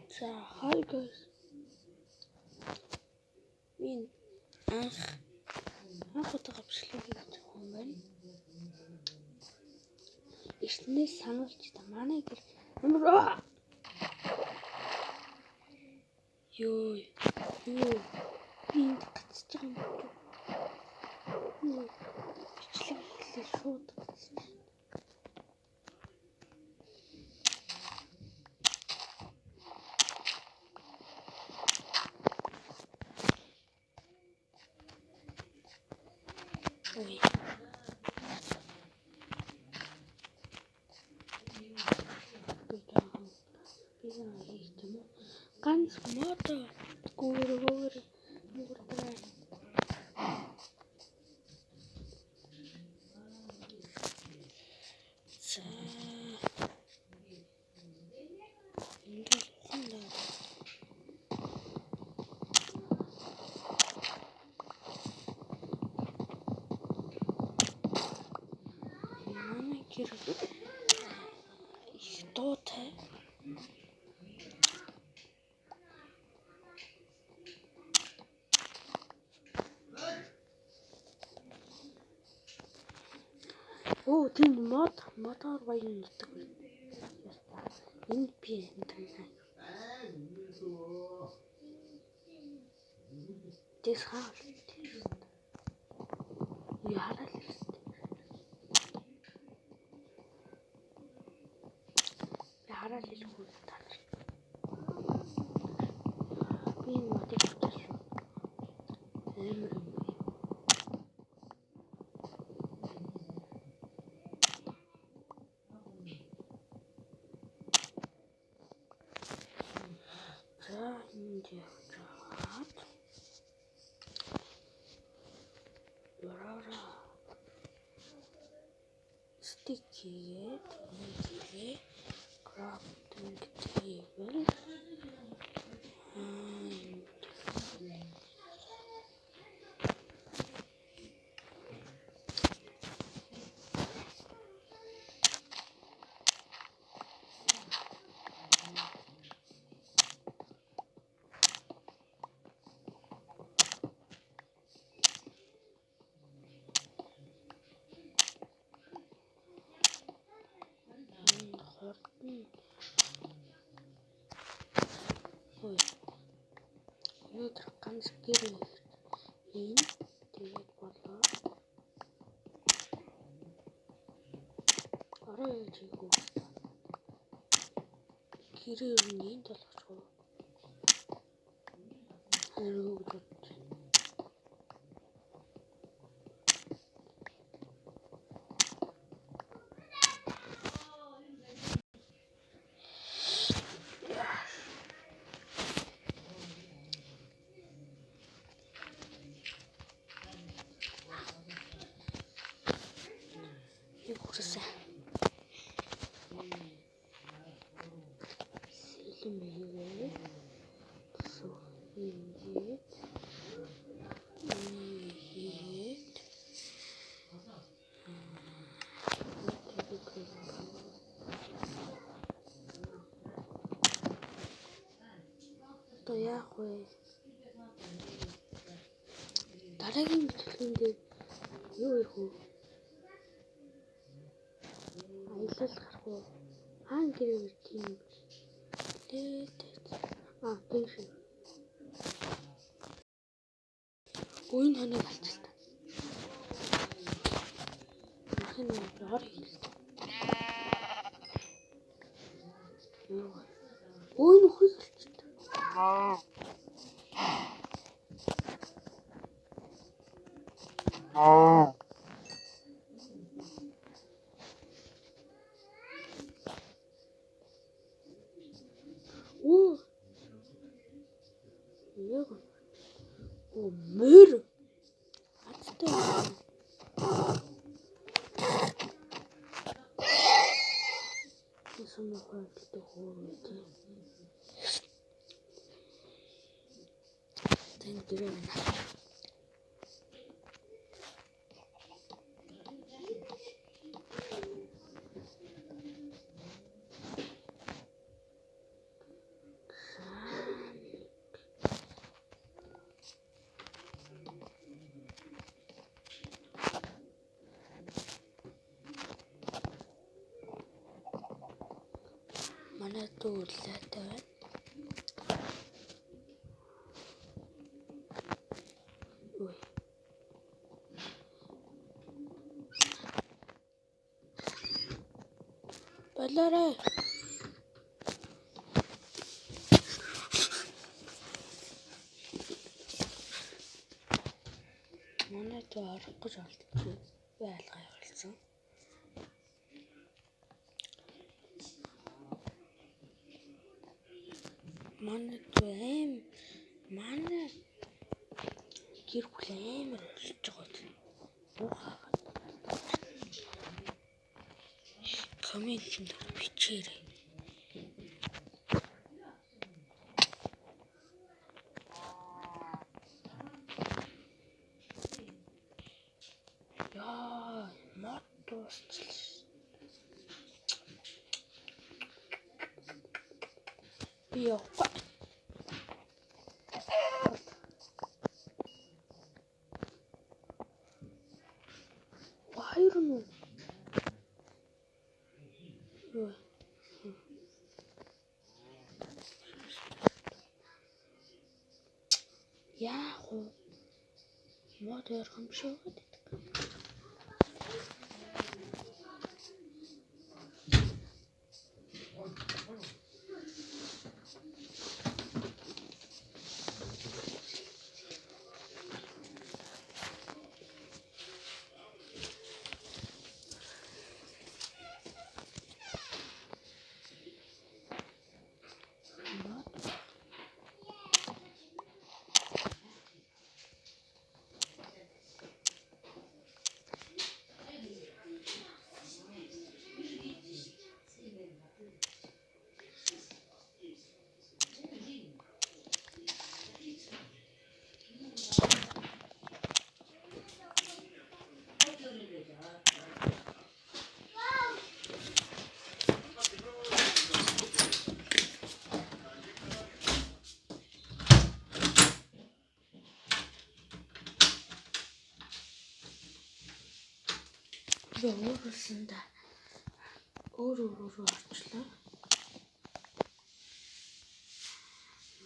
За, hi guys. Min анх удаа бичлэг хийж байгаа юм байна. Эхнээс сануулж та манай гэр ямар ёо энд гацж байгаа юм. Бичлэг хийлээ шууд. Ой. Ганц мото гүүр за ингээд хонда манай гэр их дуутай. Оо, тийм мотор баян гэдэг үү? Энэ би энэ. Тэс хаал. Яарал. Яарал л хүү таач. Би мотор авчихсан шүү. Амар юм. За, энд яваад. Яраа. Стикгээд тэгээ crafting table. Ой. Өнөөдөр ганц гэр энэ тэгээд болоо. Арай чигөө. Гэрээр нь толгоч уу. Харин өгдөг. Юурсаа. Сэлмээ. Соинжит. То яах вэ? Дараагийн бичлэгэнд юу их вэ? Аялал гарах уу? Хаан гэрээр тийм. Тийм шүү. Ой ханыг алчилсан. Ахын ор хийлээ. Ой нөхрийг алчилсан. Оо. Яг. Оо мөр. Аттай. Тэсүн хойдтой хоорой. Тэн гэрээ. Манай дүү лайтай байна. Ой. Болоорой. Манай дүү орох гэж олдсон. Байлгаа явуулсан. Манай дүү манай гэр бүл амар олж байгаа. Уухаа. Коммент бичээрэй. Яа, мод дуусчихлаа. Би явахгүй. Хоёр нь. Ой. Яах вэ? Мод өргөм шиг гэдэг. Би өөрөөсөндөө өөр орчлоо.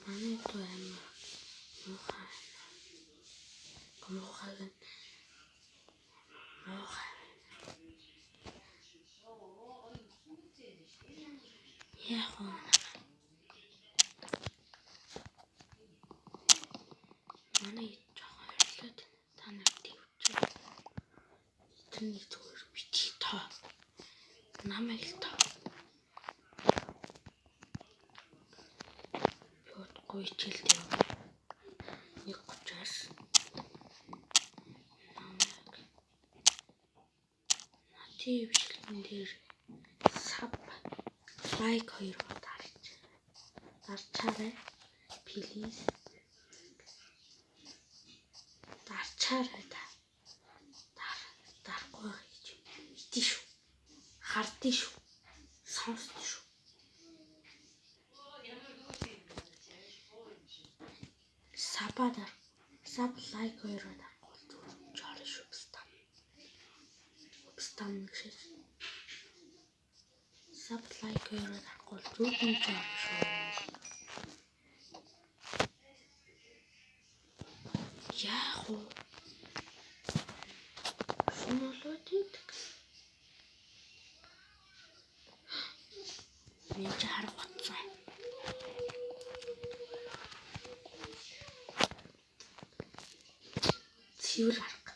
Манай дүү амар муухай. Яах вэ? Манай жоохон орлоод та нар төвчээ. Тэрний зүгээр бити тоо. Намайг л тоо. Бод хичээлд яваа. 1:30-аас намайг нати бичлэгэн дээр саб лайк 2 дарчаарай. Плиз. Дарчаарай та. Дарахгүй гэж. Ити шүү. Хардсан шүү. Сонссон шүү. Саб лайк 2 дарахгүй жоо шүү бстам. Бстам гэж. Саб лайк 2 дарахгүй зүгэн жоо шүү. Яах вэ? Шунолоод идэх. Мен ч харах утсан. Цэвэр арга.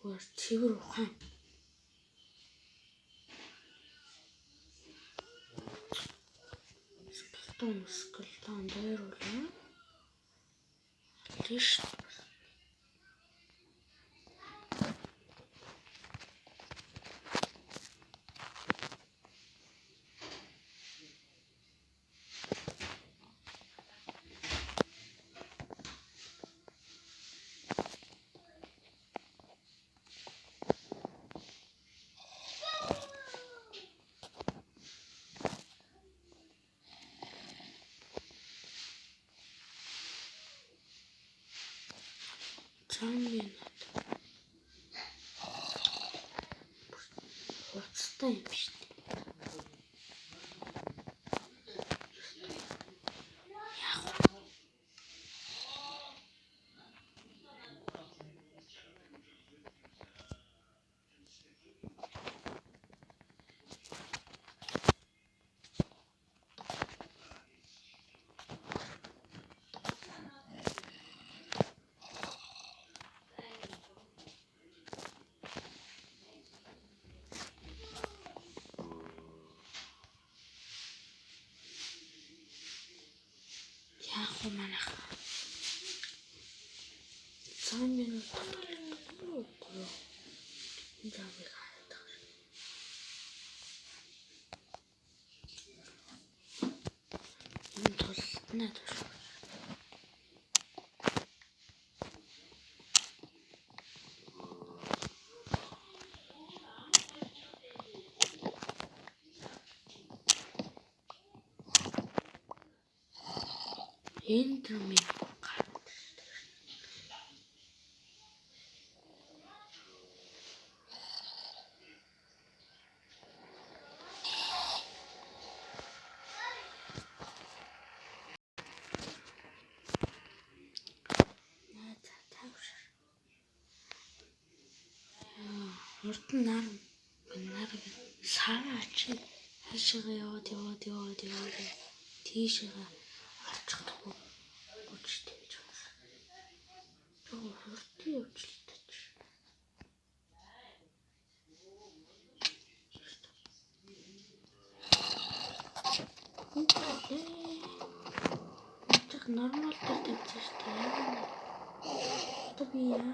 Өөр цэвэр ухаан. Скелтон дээруулаа. Лиш. Цаамын хуцтай юм шүү дээ. манайх. 100 минут. Энэ замыг хараад. Энэ тулснаа төш. Энэ драмыг урд нь нар саач хаашаа яваад тийшээ ачихгүй бүжтэй гэж байна. Жоо хурдан явж л тач. Тэг нормал дээр тавьчих штэ. Одоо би яа.